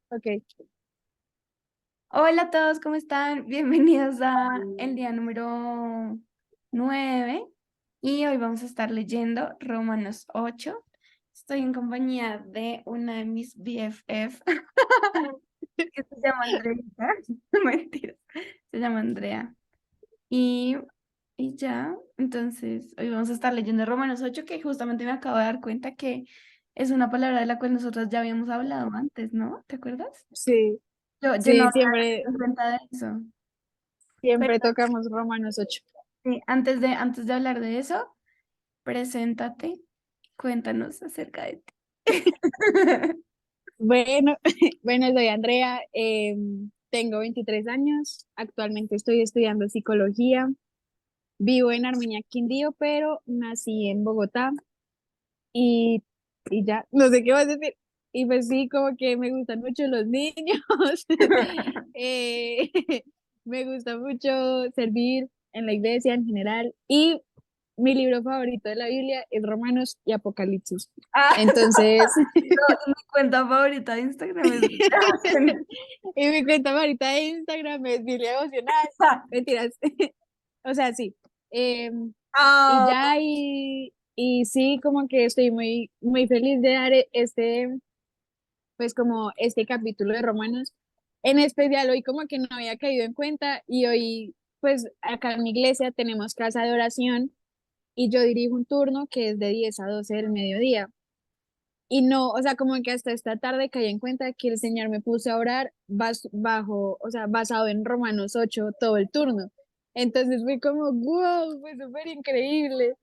ok. Hola a todos, ¿cómo están? Bienvenidos a el día número 9 y hoy vamos a estar leyendo Romanos 8. Estoy en compañía de una de mis BFF que se llama Andrea. No, mentira, se llama Andrea. Y, y ya, entonces hoy vamos a estar leyendo Romanos 8 que justamente me acabo de dar cuenta que es una palabra de la cual nosotros ya habíamos hablado antes, ¿no? ¿Te acuerdas? Sí, Yo no sí, había siempre, dado cuenta de eso. siempre tocamos Romanos 8. Sí, antes de hablar de eso, preséntate, cuéntanos acerca de ti. Bueno, bueno, soy Andrea, tengo 23 años, actualmente estoy estudiando psicología, vivo en Armenia, Quindío, pero nací en Bogotá y, y ya, no sé qué vas a decir. Y pues sí, como que me gustan mucho los niños, eh, me gusta mucho servir en la iglesia en general y mi libro favorito de la Biblia es Romanos y Apocalipsis. Ah, Entonces, no, y mi cuenta favorita de Instagram es y mi cuenta favorita de Instagram es Biblia Devocional. Mentiras. O sea, sí. Y Ah, ya, y sí, como que estoy muy, muy feliz de dar pues como este capítulo de Romanos. En especial hoy como que no había caído en cuenta y hoy, pues acá en mi iglesia tenemos casa de oración y yo dirijo un turno que es de 10 a 12 del mediodía. Y no, o sea, como que hasta esta tarde caí en cuenta que el Señor me puso a orar bajo, o sea, basado en Romanos 8 todo el turno. Entonces fue como, wow, fue súper increíble.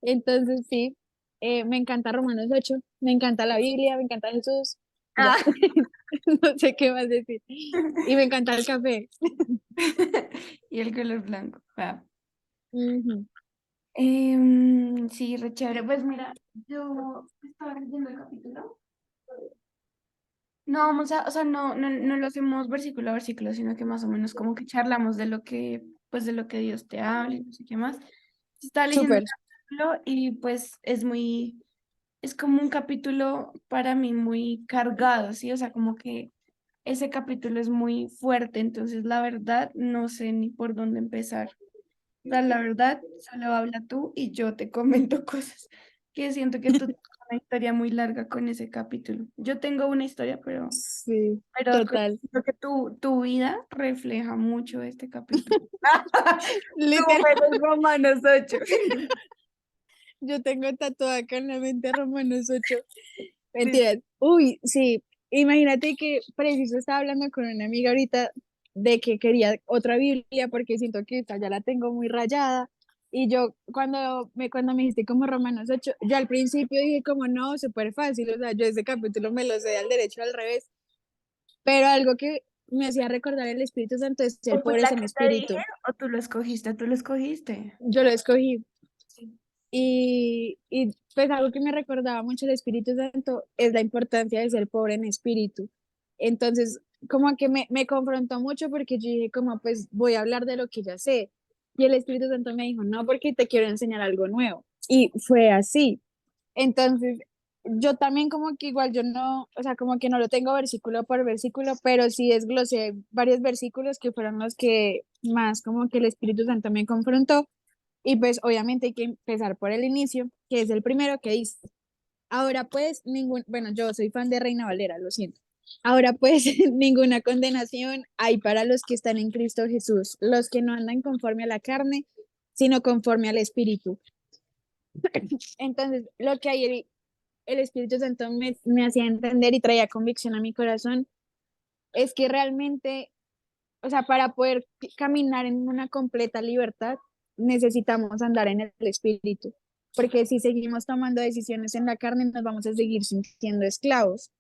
Entonces sí, me encanta Romanos 8, me encanta la Biblia, me encanta Jesús, ya, ah. no sé qué más decir. Y me encanta el café. Y el color blanco. Ah. Ujú. Sí, re chévere. Pues mira, yo estaba leyendo el capítulo. No vamos a, o sea, no lo hacemos versículo a versículo, sino que más o menos como que charlamos de lo que, pues de lo que Dios te habla y no sé qué más. Estaba leyendo el Súper. capítulo y pues es como un capítulo para mí muy cargado, ¿sí? O sea, como que ese capítulo es muy fuerte, entonces la verdad no sé ni por dónde empezar. O sea, la verdad, solo habla tú y yo te comento cosas que siento que tú tienes una historia muy larga con ese capítulo. Yo tengo una historia, pero Sí, total. creo que tu vida refleja mucho este capítulo. Tú Literal. eres Romanos 8. Yo tengo tatuada acá en la mente Romanos 8. Sí. Mentiras. Uy, sí. Imagínate que preciso estaba hablando con una amiga ahorita de que quería otra Biblia porque siento que esta ya la tengo muy rayada. Y yo cuando me dijiste como Romanos 8 yo al principio dije como no, súper fácil, o sea, yo ese capítulo me lo sé al derecho al revés, pero algo que me hacía recordar el Espíritu Santo es ¿O ser fue pobres la en que te dije espíritu. o tú lo escogiste? Tú lo escogiste. Yo lo escogí. Sí. Y pues algo que me recordaba mucho el Espíritu Santo es la importancia de ser pobre en espíritu. Entonces, como que me confrontó mucho porque yo dije, como pues voy a hablar de lo que ya sé. Y el Espíritu Santo me dijo, no, porque te quiero enseñar algo nuevo. Y fue así. Entonces, yo también como que igual yo no, o sea, como que no lo tengo versículo por versículo, pero sí desglosé varios versículos que fueron los que más como que el Espíritu Santo me confrontó y pues obviamente hay que empezar por el inicio, que es el primero que dice, ahora pues bueno, yo soy fan de Reina Valera, lo siento. Ahora pues ninguna condenación hay para los que están en Cristo Jesús, los que no andan conforme a la carne, sino conforme al Espíritu. Entonces, lo que hay el Espíritu Santo me hacía entender y traía convicción a mi corazón es que realmente, o sea, para poder caminar en una completa libertad, necesitamos andar en el espíritu, porque si seguimos tomando decisiones en la carne, nos vamos a seguir sintiendo esclavos.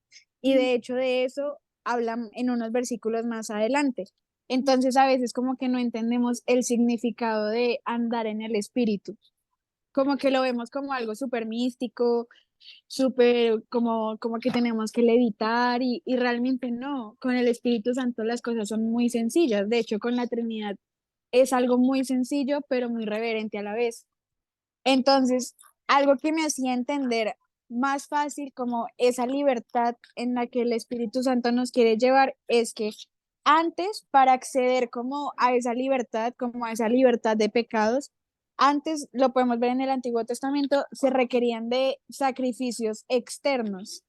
Y de hecho de eso hablan en unos versículos más adelante. Entonces a veces como que no entendemos el significado de andar en el espíritu, como que lo vemos como algo súper místico, súper como que tenemos que levitar y realmente no, con el Espíritu Santo las cosas son muy sencillas, de hecho con la Trinidad es algo muy sencillo pero muy reverente a la vez. Entonces, algo que me hacía entender más fácil como esa libertad en la que el Espíritu Santo nos quiere llevar es que antes para acceder como a esa libertad, como a esa libertad de pecados, antes lo podemos ver en el Antiguo Testamento, se requerían de sacrificios externos.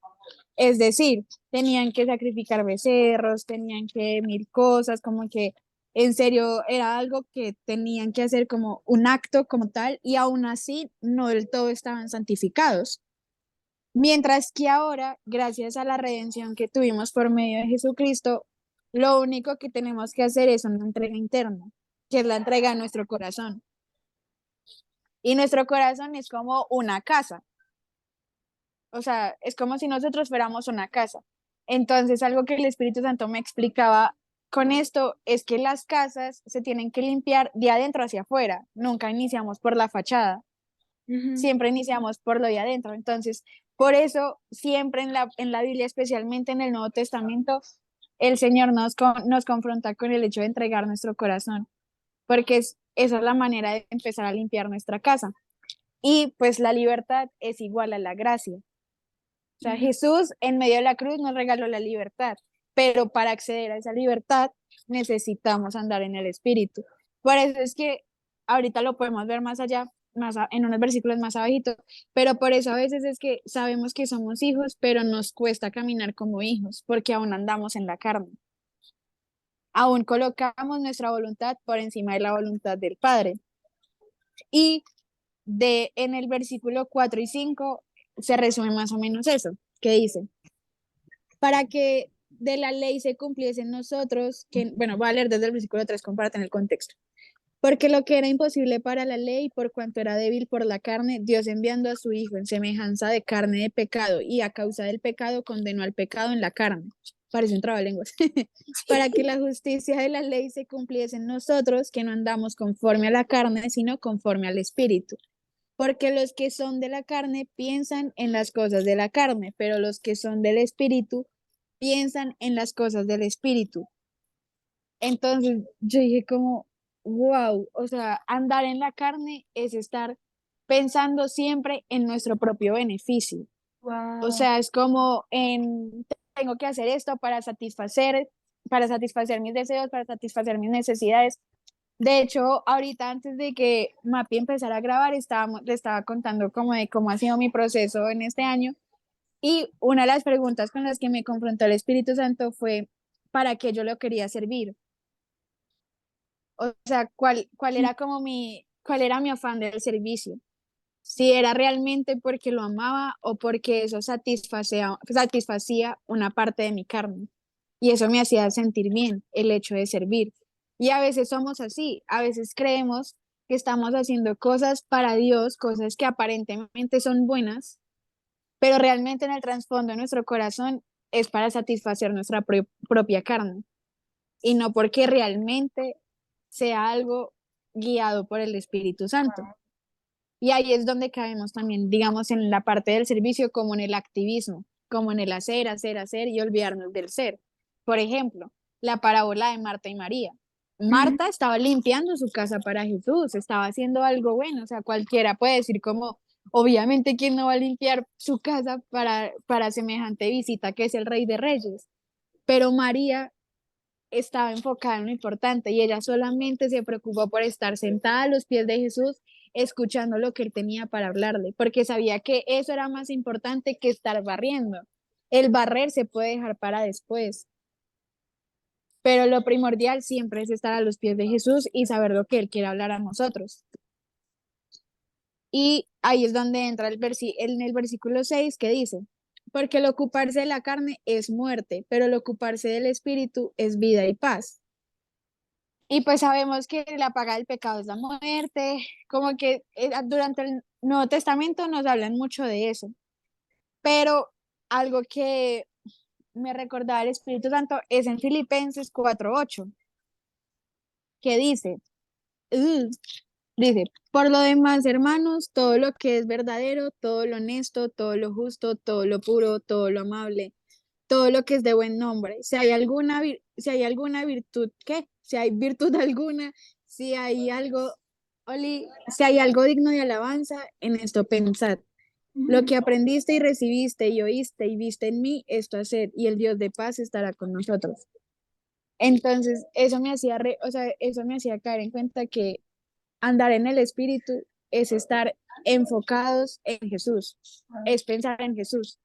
Es decir, tenían que sacrificar becerros, tenían que mil cosas, como que en serio era algo que tenían que hacer como un acto como tal y aún así no del todo estaban santificados. Mientras que ahora, gracias a la redención que tuvimos por medio de Jesucristo, lo único que tenemos que hacer es una entrega interna, que es la entrega a nuestro corazón. Y nuestro corazón es como una casa. O sea, es como si nosotros fuéramos una casa. Entonces, algo que el Espíritu Santo me explicaba con esto es que las casas se tienen que limpiar de adentro hacia afuera. Nunca iniciamos por la fachada, Ujú. siempre iniciamos por lo de adentro. Entonces, por eso, siempre en la Biblia, especialmente en el Nuevo Testamento, el Señor nos confronta con el hecho de entregar nuestro corazón, porque esa es la manera de empezar a limpiar nuestra casa. Y pues la libertad es igual a la gracia. O sea, Ujú. Jesús en medio de la cruz nos regaló la libertad, pero para acceder a esa libertad necesitamos andar en el Espíritu. Por eso es que ahorita lo podemos ver más allá, en unos versículos más abajito, pero por eso a veces es que sabemos que somos hijos, pero nos cuesta caminar como hijos, porque aún andamos en la carne. Aún colocamos nuestra voluntad por encima de la voluntad del Padre. Y en el versículo 4 y 5 se resume más o menos eso, que dice, para que de la ley se cumpliese en nosotros, que, bueno, voy a leer desde el versículo 3 como para tener el contexto. Porque lo que era imposible para la ley, por cuanto era débil por la carne, Dios enviando a su Hijo en semejanza de carne de pecado, y a causa del pecado condenó al pecado en la carne. Parece un trabalenguas. Para que la justicia de la ley se cumpliese en nosotros, que no andamos conforme a la carne, sino conforme al Espíritu. Porque los que son de la carne piensan en las cosas de la carne, pero los que son del Espíritu piensan en las cosas del Espíritu. Entonces yo dije como, wow, o sea, andar en la carne es estar pensando siempre en nuestro propio beneficio. O Wow. sea, es como tengo que hacer esto para satisfacer mis deseos, para satisfacer mis necesidades. De hecho, ahorita antes de que Mapi empezara a grabar, le estaba contando como de cómo ha sido mi proceso en este año. Y una de las preguntas con las que me confrontó el Espíritu Santo fue, ¿para qué yo lo quería servir? O sea, cuál era mi afán del servicio? Si era realmente porque lo amaba o porque eso satisfacía una parte de mi carne. Y eso me hacía sentir bien, el hecho de servir. Y a veces somos así, a veces creemos que estamos haciendo cosas para Dios, cosas que aparentemente son buenas, pero realmente en el trasfondo de nuestro corazón es para satisfacer nuestra propia carne y no porque realmente sea algo guiado por el Espíritu Santo. Y ahí es donde caemos también, digamos, en la parte del servicio, como en el activismo, como en el hacer, hacer, hacer y olvidarnos del ser. Por ejemplo, la parábola de Marta y María. Ujú. Marta estaba limpiando su casa para Jesús, estaba haciendo algo bueno, o sea, cualquiera puede decir como, obviamente, ¿quién no va a limpiar su casa para semejante visita que es el Rey de Reyes? Pero María estaba enfocada en lo importante y ella solamente se preocupó por estar sentada a los pies de Jesús, escuchando lo que él tenía para hablarle, porque sabía que eso era más importante que estar barriendo. El barrer se puede dejar para después, pero lo primordial siempre es estar a los pies de Jesús y saber lo que él quiere hablar a nosotros. Y ahí es donde entra en el versículo 6 que dice, porque el ocuparse de la carne es muerte, pero el ocuparse del espíritu es vida y paz. Y pues sabemos que la paga del pecado es la muerte, como que durante el Nuevo Testamento nos hablan mucho de eso, pero algo que me recordaba el Espíritu Santo es en Filipenses 4:8, que "Uh", dice, por lo demás, hermanos, todo lo que es verdadero, todo lo honesto, todo lo justo, todo lo puro, todo lo amable, todo lo que es de buen nombre. Si hay alguna virtud, ¿qué? Si hay virtud alguna, si hay algo, Oli, si hay algo digno de alabanza, en esto pensad. Lo que aprendiste y recibiste y oíste y viste en mí, esto haced, y el Dios de paz estará con nosotros. Entonces, eso me hacía, o sea, eso me hacía caer en cuenta que andar en el Espíritu es estar enfocados en Jesús, es pensar en Jesús,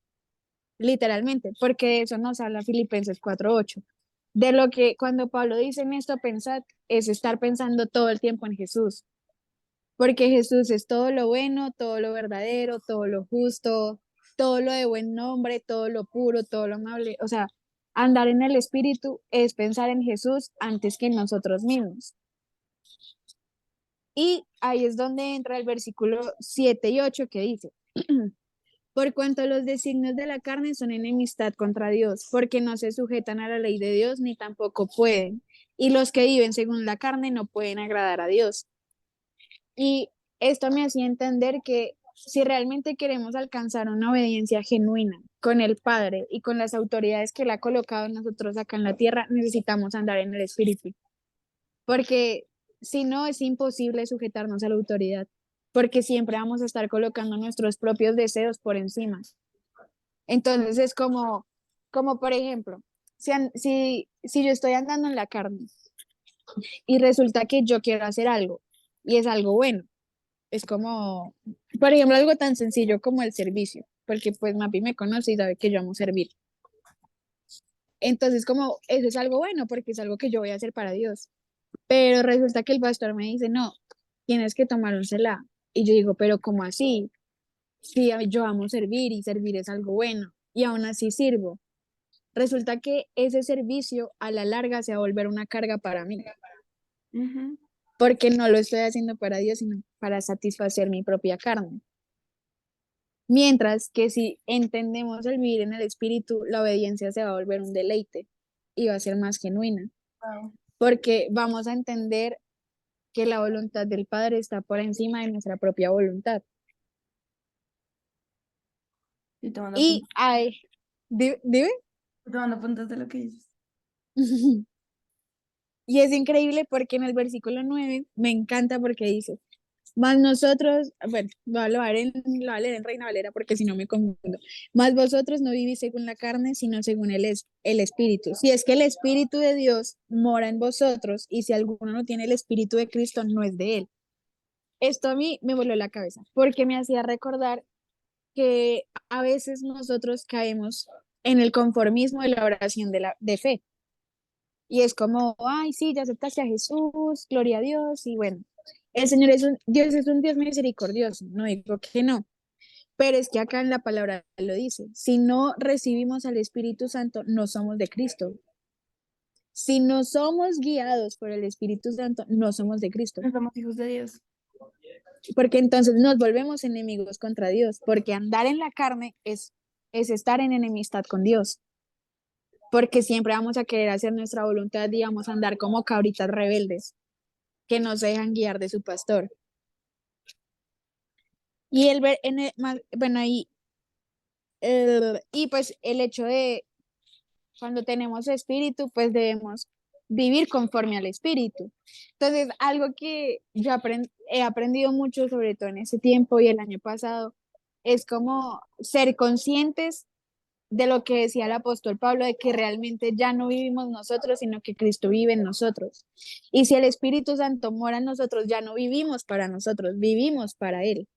literalmente, porque de eso nos habla Filipenses 4:8. De lo que cuando Pablo dice en esto pensad, es estar pensando todo el tiempo en Jesús, porque Jesús es todo lo bueno, todo lo verdadero, todo lo justo, todo lo de buen nombre, todo lo puro, todo lo amable. O sea, andar en el Espíritu es pensar en Jesús antes que en nosotros mismos. Y ahí es donde entra el versículo 7 y 8 que dice, por cuanto los designios de la carne son enemistad contra Dios, porque no se sujetan a la ley de Dios ni tampoco pueden. Y los que viven según la carne no pueden agradar a Dios. Y esto me hacía entender que si realmente queremos alcanzar una obediencia genuina con el Padre y con las autoridades que Él ha colocado en nosotros acá en la tierra, necesitamos andar en el Espíritu. Porque si no, es imposible sujetarnos a la autoridad, porque siempre vamos a estar colocando nuestros propios deseos por encima. Entonces es como por ejemplo, si yo estoy andando en la carne y resulta que yo quiero hacer algo y es algo bueno, es como, por ejemplo, algo tan sencillo como el servicio, porque pues Mapi me conoce y sabe que yo amo servir. Entonces, como eso es algo bueno, porque es algo que yo voy a hacer para Dios. Pero resulta que el pastor me dice, no, tienes que tomar un CELA. Y yo digo, pero ¿cómo así? Sí, yo amo servir y servir es algo bueno. Y aún así sirvo. Resulta que ese servicio a la larga se va a volver una carga para mí, Ujú. porque no lo estoy haciendo para Dios, sino para satisfacer mi propia carne. Mientras que si entendemos el vivir en el espíritu, la obediencia se va a volver un deleite y va a ser más genuina, Wow. porque vamos a entender que la voluntad del Padre está por encima de nuestra propia voluntad. Estoy tomando Y apuntes. hay, dime, Estoy tomando apuntes de lo que dices. y es increíble porque en el versículo 9 me encanta porque dice, más nosotros, bueno, lo voy a leer en Reina Valera porque si no me confundo. Más vosotros no vivís según la carne, sino según el Espíritu. Si es que el Espíritu de Dios mora en vosotros y si alguno no tiene el Espíritu de Cristo, no es de él. Esto a mí me voló la cabeza porque me hacía recordar que a veces nosotros caemos en el conformismo de la oración de fe. Y es como, ay, sí, ya aceptaste a Jesús, gloria a Dios, y bueno, el Señor es un Dios misericordioso, no digo que no, pero es que acá en la palabra lo dice, si no recibimos al Espíritu Santo, no somos de Cristo. Si no somos guiados por el Espíritu Santo, no somos de Cristo, No somos hijos de Dios. porque entonces nos volvemos enemigos contra Dios, porque andar en la carne es estar en enemistad con Dios, porque siempre vamos a querer hacer nuestra voluntad, digamos, andar como cabritas rebeldes que no se dejan guiar de su pastor. Y el ver, bueno, y pues el hecho de cuando tenemos espíritu, pues debemos vivir conforme al espíritu. Entonces, algo que yo he aprendido mucho, sobre todo en ese tiempo y el año pasado, es como ser conscientes de lo que decía el apóstol Pablo, de que realmente ya no vivimos nosotros, sino que Cristo vive en nosotros. Y si el Espíritu Santo mora en nosotros, ya no vivimos para nosotros, vivimos para Él.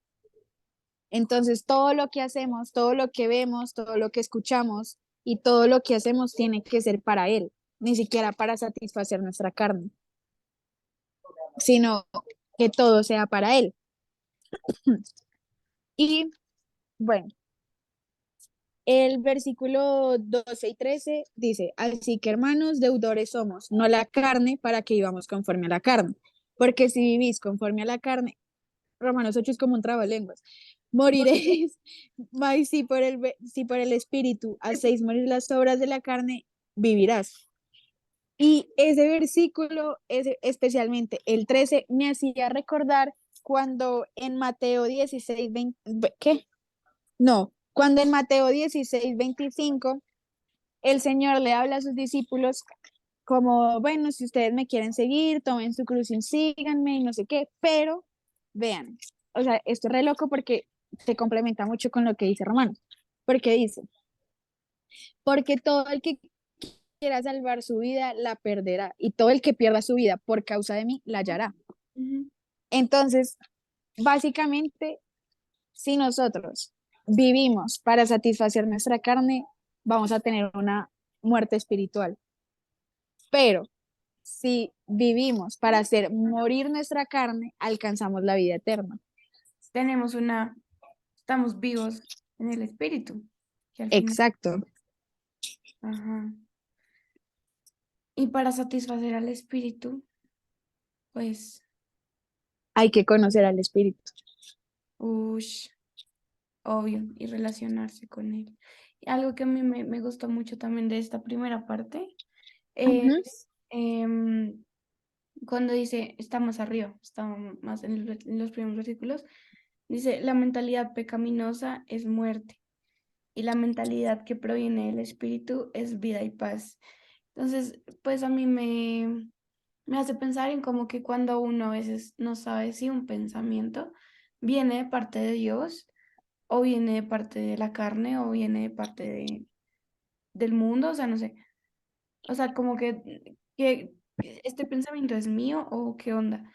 Entonces, todo lo que hacemos, todo lo que vemos, todo lo que escuchamos y todo lo que hacemos tiene que ser para Él, ni siquiera para satisfacer nuestra carne, sino que todo sea para Él. Y bueno, el versículo 12 y 13 dice, así que hermanos, deudores somos, no la carne, para que vivamos conforme a la carne. Porque si vivís conforme a la carne, Romanos 8 es como un trabalenguas, moriréis, mas si por el espíritu hacéis morir las obras de la carne, vivirás. Y ese versículo, especialmente el 13, me hacía recordar cuando en Mateo 16 20, ¿qué? No, cuando en Mateo 16 25 el Señor le habla a sus discípulos como, bueno, si ustedes me quieren seguir, tomen su cruz y síganme y no sé qué, pero vean, o sea, esto es re loco porque se complementa mucho con lo que dice Romano, porque dice, porque todo el que quiera salvar su vida la perderá, y todo el que pierda su vida por causa de mí la hallará. Ujú. Entonces, básicamente, si nosotros vivimos para satisfacer nuestra carne, vamos a tener una muerte espiritual. Pero si vivimos para hacer morir nuestra carne, alcanzamos la vida eterna. Tenemos estamos vivos en el espíritu, que al final, Exacto. ajá. Y para satisfacer al espíritu, pues, Hay que conocer al espíritu. ush, obvio, y relacionarse con él. Y algo que a mí me gustó mucho también de esta primera parte Ujú, es cuando dice, está más arriba, está más en los primeros versículos, dice, la mentalidad pecaminosa es muerte y la mentalidad que proviene del espíritu es vida y paz. Entonces, pues a mí me hace pensar en como que cuando uno a veces no sabe si un pensamiento viene de parte de Dios o viene de parte de la carne o viene de parte del mundo, o sea, no sé, o sea, como que este pensamiento es mío o qué onda,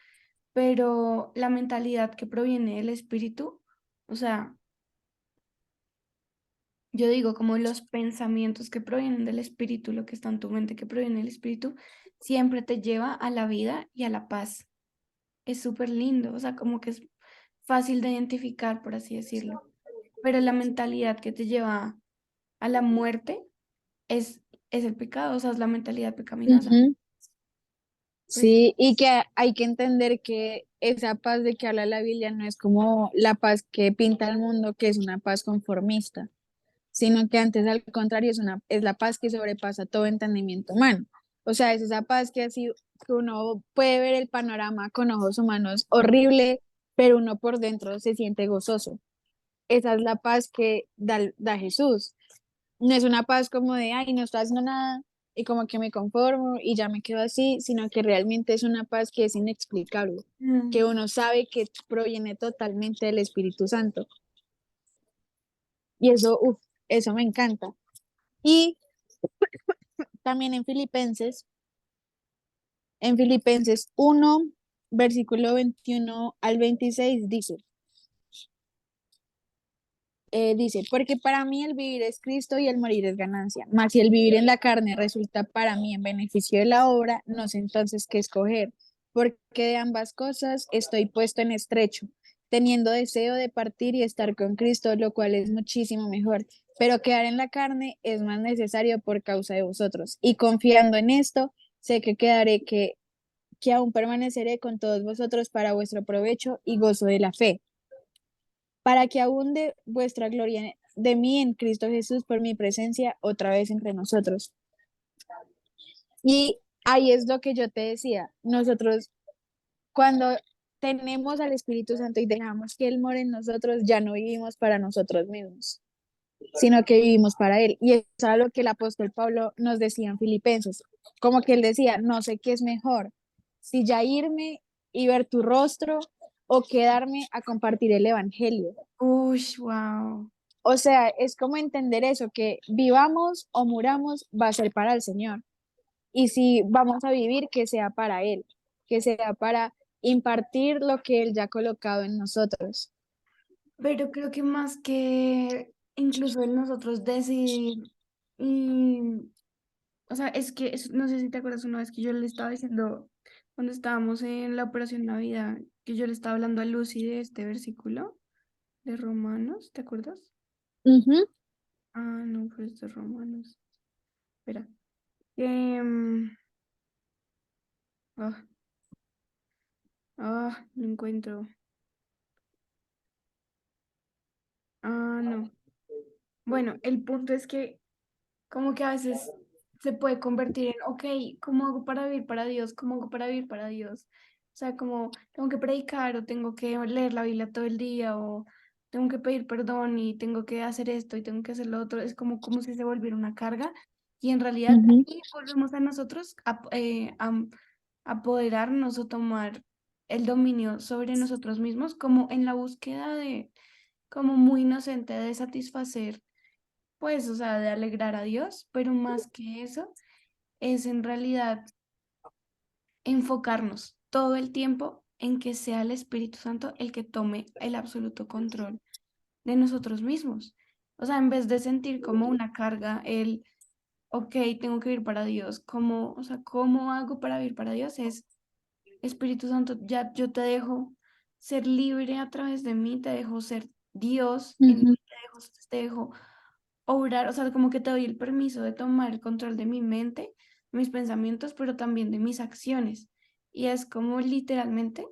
pero la mentalidad que proviene del espíritu, o sea, yo digo como los pensamientos que provienen del espíritu, lo que está en tu mente que proviene del espíritu, siempre te lleva a la vida y a la paz. Es súper lindo, o sea, como que es fácil de identificar, por así decirlo. Pero la mentalidad que te lleva a la muerte es, es el pecado, o sea, es la mentalidad pecaminosa. ujú. Pues, Sí, y que hay que entender que esa paz de que habla la Biblia no es como la paz que pinta el mundo, que es una paz conformista, sino que antes al contrario es la paz que sobrepasa todo entendimiento humano. O sea, es esa paz que así que uno puede ver el panorama con ojos humanos horrible, pero uno por dentro se siente gozoso. Esa es la paz que da Jesús. No es una paz como de, ay, no estoy haciendo nada y como que me conformo y ya me quedo así, sino que realmente es una paz que es inexplicable, que mm, uno sabe que proviene totalmente del Espíritu Santo. Y eso, uf, eso me encanta. Y también en Filipenses 1, versículo 21 al 26 dice, porque para mí el vivir es Cristo y el morir es ganancia, mas si el vivir en la carne resulta para mí en beneficio de la obra, no sé entonces qué escoger, porque de ambas cosas estoy puesto en estrecho, teniendo deseo de partir y estar con Cristo, lo cual es muchísimo mejor, pero quedar en la carne es más necesario por causa de vosotros, y confiando en esto, sé que quedaré que aún permaneceré con todos vosotros para vuestro provecho y gozo de la fe para que abunde vuestra gloria de mí en Cristo Jesús por mi presencia otra vez entre nosotros. Y ahí es lo que yo te decía, nosotros cuando tenemos al Espíritu Santo y dejamos que Él more en nosotros, ya no vivimos para nosotros mismos, sino que vivimos para Él. Y eso es lo que el apóstol Pablo nos decía en Filipenses, como que él decía, no sé qué es mejor, si ya irme y ver tu rostro o quedarme a compartir el Evangelio. ush, wow. O sea, es como entender eso, que vivamos o muramos va a ser para el Señor. Y si vamos a vivir, que sea para Él, que sea para impartir lo que Él ya ha colocado en nosotros. Pero creo que más que incluso en nosotros decidir, y, o sea, es que no sé si te acuerdas una vez que yo le estaba diciendo, cuando estábamos en la Operación Navidad, que yo le estaba hablando a Lucy de este versículo de Romanos, ¿te acuerdas? Ujú. Ah, no, fue de Romanos. Espera. Ah, no encuentro. Ah, no. Bueno, el punto es que como que a veces se puede convertir en, ok, ¿cómo hago para vivir para Dios? ¿Cómo hago para vivir para Dios? O sea, como tengo que predicar o tengo que leer la Biblia todo el día o tengo que pedir perdón y tengo que hacer esto y tengo que hacer lo otro. Es como si se volviera una carga y en realidad Ujú. ahí volvemos a nosotros a apoderarnos o tomar el dominio sobre nosotros mismos como en la búsqueda como muy inocente de satisfacer, pues, o sea, de alegrar a Dios, pero más que eso, es en realidad enfocarnos todo el tiempo en que sea el Espíritu Santo el que tome el absoluto control de nosotros mismos. O sea, en vez de sentir como una carga, ok, tengo que vivir para Dios, ¿cómo, o sea, cómo hago para vivir para Dios? Es, Espíritu Santo, ya yo te dejo ser libre a través de mí, te dejo ser Dios en mí, Ujú. te dejo obrar, o sea, como que te doy el permiso de tomar el control de mi mente, mis pensamientos, pero también de mis acciones. Y es como literalmente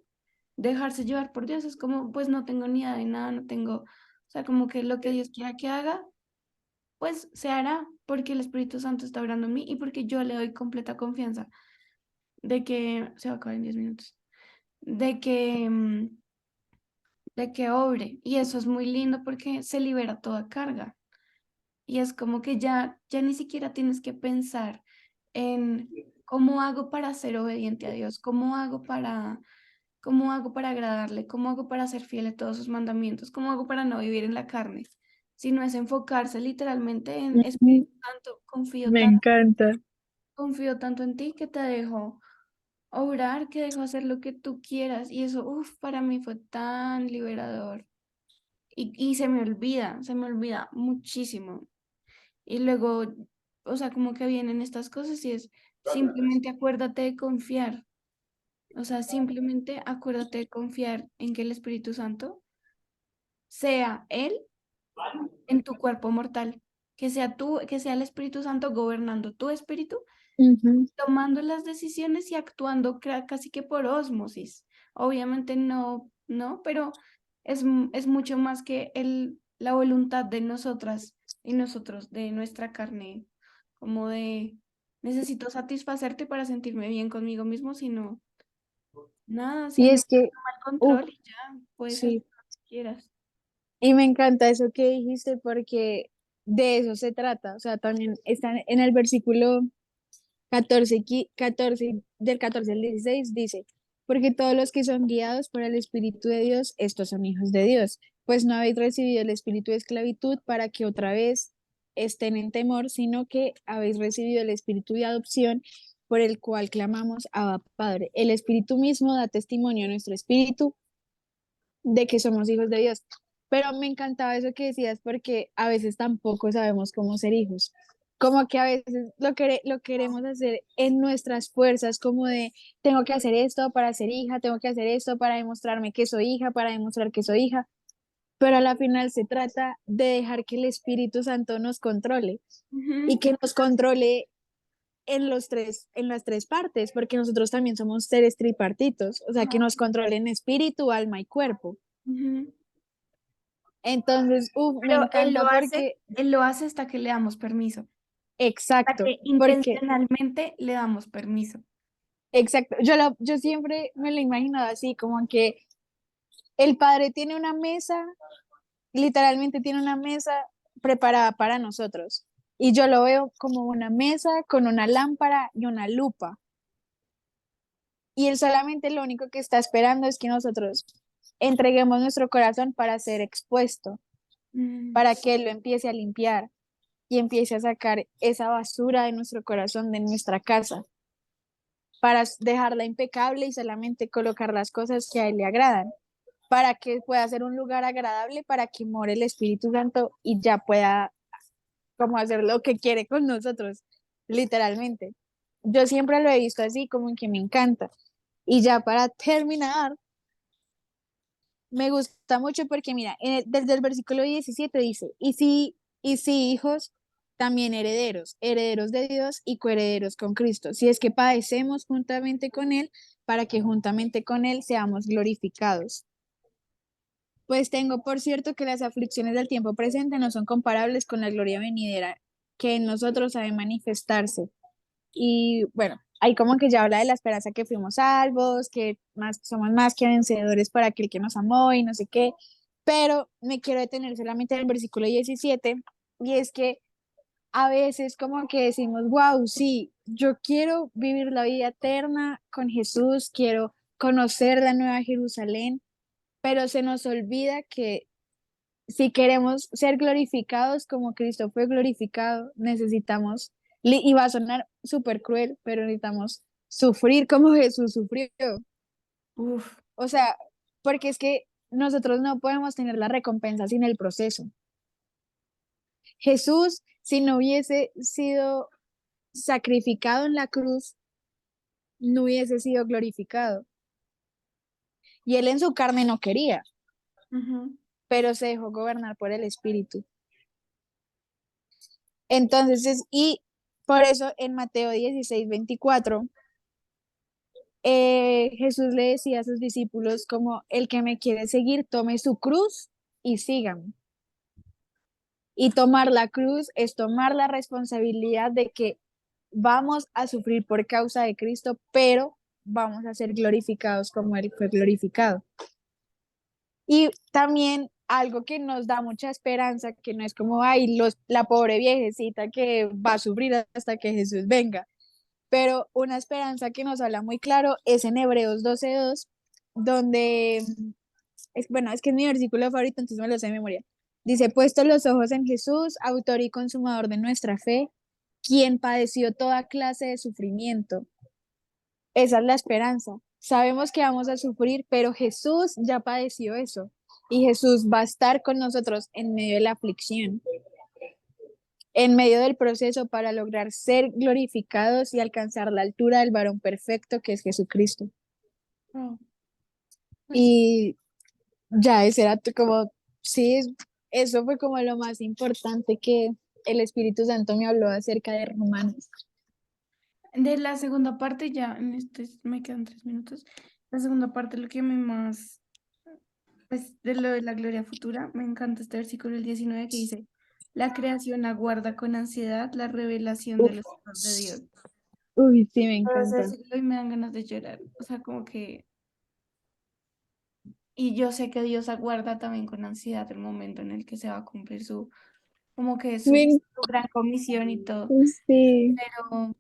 dejarse llevar por Dios, es como, pues no tengo ni idea de nada, no tengo, o sea, como que lo que Dios quiera que haga, pues se hará, porque el Espíritu Santo está obrando en mí y porque yo le doy completa confianza de que se va a acabar en 10 minutos, de que, de que obre. Y eso es muy lindo porque se libera toda carga. Y es como que ya ni siquiera tienes que pensar en cómo hago para ser obediente a Dios, cómo hago para agradarle, cómo hago para ser fiel a todos sus mandamientos, cómo hago para no vivir en la carne, sino es enfocarse literalmente en Ujú. Espíritu Santo, confío Me tanto, encanta. confío tanto en ti que te dejo obrar, que dejo hacer lo que tú quieras. Y eso, uff, para mí fue tan liberador. Y se me olvida muchísimo. Y luego, o sea, como que vienen estas cosas y es simplemente acuérdate de confiar. O sea, simplemente acuérdate de confiar en que el Espíritu Santo sea Él en tu cuerpo mortal, que sea tú, que sea el Espíritu Santo gobernando tu espíritu, Ujú. tomando las decisiones y actuando casi que por ósmosis. Obviamente no, no, pero es mucho más que la voluntad de nosotras y nosotros, de nuestra carne, como de necesito satisfacerte para sentirme bien conmigo mismo, sino nada, Y es simplemente que, toma el uff, control y ya puedes hacer sí. lo que quieras. Y me encanta eso que dijiste porque de eso se trata. O sea, también está en el versículo 14 del 14 al 16 dice, porque todos los que son guiados por el Espíritu de Dios, estos son hijos de Dios, pues no habéis recibido el espíritu de esclavitud para que otra vez estén en temor, sino que habéis recibido el espíritu de adopción por el cual clamamos Abba Padre. El Espíritu mismo da testimonio a nuestro espíritu de que somos hijos de Dios. Pero me encantaba eso que decías porque a veces tampoco sabemos cómo ser hijos. Como que a veces lo queremos hacer en nuestras fuerzas, como de tengo que hacer esto para ser hija, tengo que hacer esto para demostrarme que soy hija, para demostrar que soy hija, pero a la final se trata de dejar que el Espíritu Santo nos controle y Ujú, que nos controle en las tres partes, porque nosotros también somos seres tripartitos, o sea, que nos controlen espíritu, alma y cuerpo. ujú. Entonces, me Pero encanta porque, él lo hace hasta que le damos permiso, hasta exacto, que porque, intencionalmente le damos permiso. exacto, yo siempre me lo he imaginado así, como que el padre tiene una mesa, literalmente tiene una mesa preparada para nosotros. Y yo lo veo como una mesa con una lámpara y una lupa. Y él solamente lo único que está esperando es que nosotros entreguemos nuestro corazón para ser expuesto, Mm, para que él lo empiece a limpiar y empiece a sacar esa basura de nuestro corazón, de nuestra casa, para dejarla impecable y solamente colocar las cosas que a él le agradan, para que pueda ser un lugar agradable, para que more el Espíritu Santo y ya pueda como hacer lo que quiere con nosotros, literalmente. Yo siempre lo he visto así, como que me encanta. Y ya para terminar, me gusta mucho porque mira, desde el versículo 17 dice, y si hijos, también herederos, herederos de Dios y coherederos con Cristo, si es que padecemos juntamente con Él, para que juntamente con Él seamos glorificados. Pues tengo por cierto que las aflicciones del tiempo presente no son comparables con la gloria venidera que en nosotros ha de manifestarse. Y bueno, ahí como que ya habla de la esperanza que fuimos salvos, que más, somos más que vencedores para aquel que nos amó y no sé qué, pero me quiero detener solamente en el versículo 17 y es que a veces como que decimos, wow, sí, yo quiero vivir la vida eterna con Jesús, quiero conocer la nueva Jerusalén, pero se nos olvida que si queremos ser glorificados como Cristo fue glorificado, necesitamos, y va a sonar súper cruel, pero necesitamos sufrir como Jesús sufrió. Uf. O sea, porque es que nosotros no podemos tener la recompensa sin el proceso. Jesús, si no hubiese sido sacrificado en la cruz, no hubiese sido glorificado. Y él en su carne no quería, Ujú. pero se dejó gobernar por el Espíritu. Entonces, y por eso en Mateo 16:24, Jesús le decía a sus discípulos como el que me quiere seguir, tome su cruz y sígame. Y tomar la cruz es tomar la responsabilidad de que vamos a sufrir por causa de Cristo, pero vamos a ser glorificados como Él fue glorificado. Y también algo que nos da mucha esperanza, que no es como, ay, la pobre viejecita que va a sufrir hasta que Jesús venga, pero una esperanza que nos habla muy claro es en Hebreos 12:2, donde, bueno, es que es mi versículo favorito, entonces me lo sé de memoria. Dice, puesto los ojos en Jesús, autor y consumador de nuestra fe, quien padeció toda clase de sufrimiento. Esa es la esperanza. Sabemos que vamos a sufrir, pero Jesús ya padeció eso y Jesús va a estar con nosotros en medio de la aflicción, en medio del proceso para lograr ser glorificados y alcanzar la altura del varón perfecto que es Jesucristo. Oh, pues, Y ya ese era como, sí, eso fue como lo más importante que el Espíritu Santo me habló acerca de Romanos. de la segunda parte, ya en este me quedan 3 minutos. La segunda parte, lo que me más, pues de lo de la gloria futura, me encanta este versículo, el 19, que dice, la creación aguarda con ansiedad la revelación de Uf, los hijos de Dios. uy, sí, me Entonces, encanta. hoy me dan ganas de llorar. O sea, como que, y yo sé que Dios aguarda también con ansiedad el momento en el que se va a cumplir su, como que Me, su gran comisión y todo. sí, Pero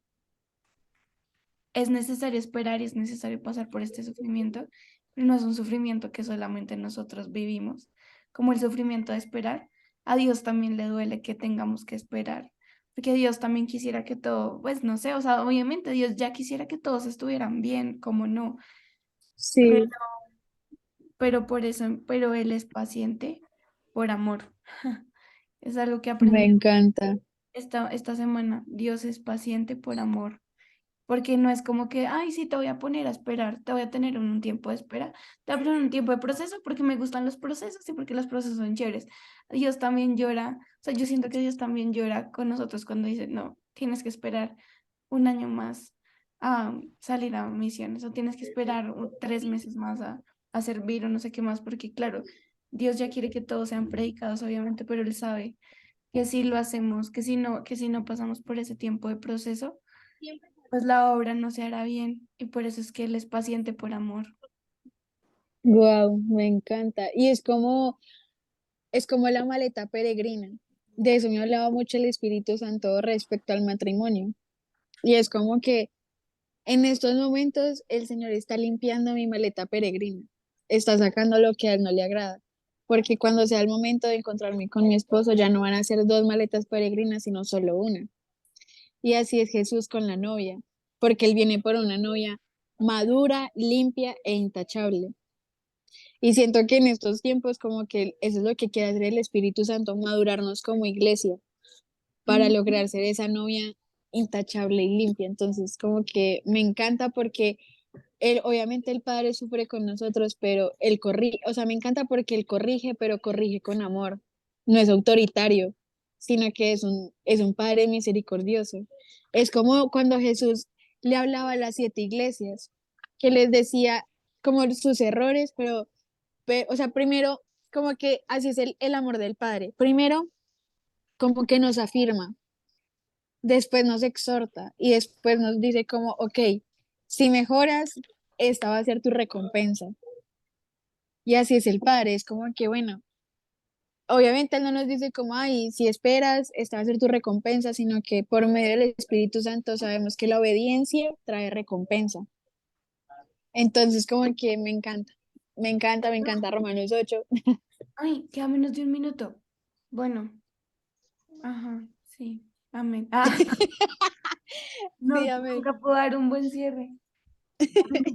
es necesario esperar y es necesario pasar por este sufrimiento, pero no es un sufrimiento que solamente nosotros vivimos, como el sufrimiento de esperar. A Dios también le duele que tengamos que esperar, porque Dios también quisiera que todo, pues no sé, o sea, obviamente Dios ya quisiera que todos estuvieran bien, como no, pero, sí, pero por eso, pero Él es paciente por amor. Es algo que me aprendí encanta. esta semana. Dios es paciente por amor. Porque no es como que, ay, sí, te voy a poner a esperar, te voy a tener un tiempo de espera, te voy a poner un tiempo de proceso porque me gustan los procesos y porque los procesos son chéveres. Dios también llora, o sea, yo siento que Dios también llora con nosotros cuando dice, no, tienes que esperar un año más a salir a misiones o tienes que esperar 3 meses más a servir o no sé qué más, porque claro, Dios ya quiere que todos sean predicados, obviamente, pero Él sabe que si lo hacemos, que si no pasamos por ese tiempo de proceso, pues la obra no se hará bien y por eso es que Él es paciente por amor. Wow, me encanta. Y es como la maleta peregrina. De eso me hablaba mucho el Espíritu Santo respecto al matrimonio. Y es como que en estos momentos el Señor está limpiando mi maleta peregrina. Está sacando lo que a Él no le agrada. Porque cuando sea el momento de encontrarme con mi esposo, ya no van a ser dos maletas peregrinas, sino solo una. Y así es Jesús con la novia, porque Él viene por una novia madura, limpia e intachable. Y siento que en estos tiempos como que eso es lo que quiere hacer el Espíritu Santo, madurarnos como iglesia para Ujú. lograr ser esa novia intachable y limpia. Entonces como que me encanta porque él, obviamente el Padre sufre con nosotros, pero él corrige, o sea, me encanta porque él corrige, pero corrige con amor. No es autoritario, sino que es un Padre misericordioso. Es como cuando Jesús le hablaba a las 7 iglesias, que les decía como sus errores, pero o sea, primero, como que así es el amor del Padre. Primero, como que nos afirma, después nos exhorta y después nos dice como, ok, si mejoras, esta va a ser tu recompensa. Y así es el Padre, es como que, bueno, obviamente Él no nos dice como, ay, si esperas, esta va a ser tu recompensa, sino que por medio del Espíritu Santo sabemos que la obediencia trae recompensa. Entonces, como que me encanta Romanos 8. Ay, queda menos de un minuto. Bueno, ajá, sí, amén. No, Dígame. nunca puedo dar un buen cierre.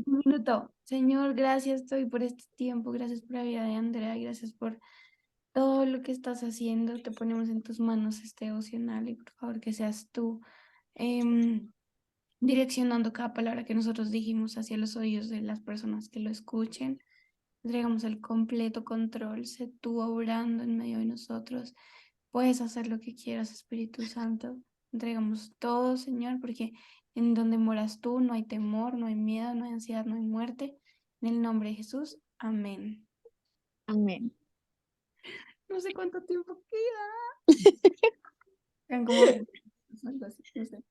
Un minuto. Señor, gracias estoy por este tiempo, gracias por la vida de Andrea, gracias por todo lo que estás haciendo. Te ponemos en tus manos este devocional y por favor que seas tú em, direccionando cada palabra que nosotros dijimos hacia los oídos de las personas que lo escuchen. Entregamos el completo control, sé tú obrando en medio de nosotros. Puedes hacer lo que quieras, Espíritu Santo. Entregamos todo, Señor, porque en donde moras tú no hay temor, no hay miedo, no hay ansiedad, no hay muerte. En el nombre de Jesús, amén. Amén. No sé cuánto tiempo queda. Quedan como 20 minutos, algo así, no sé.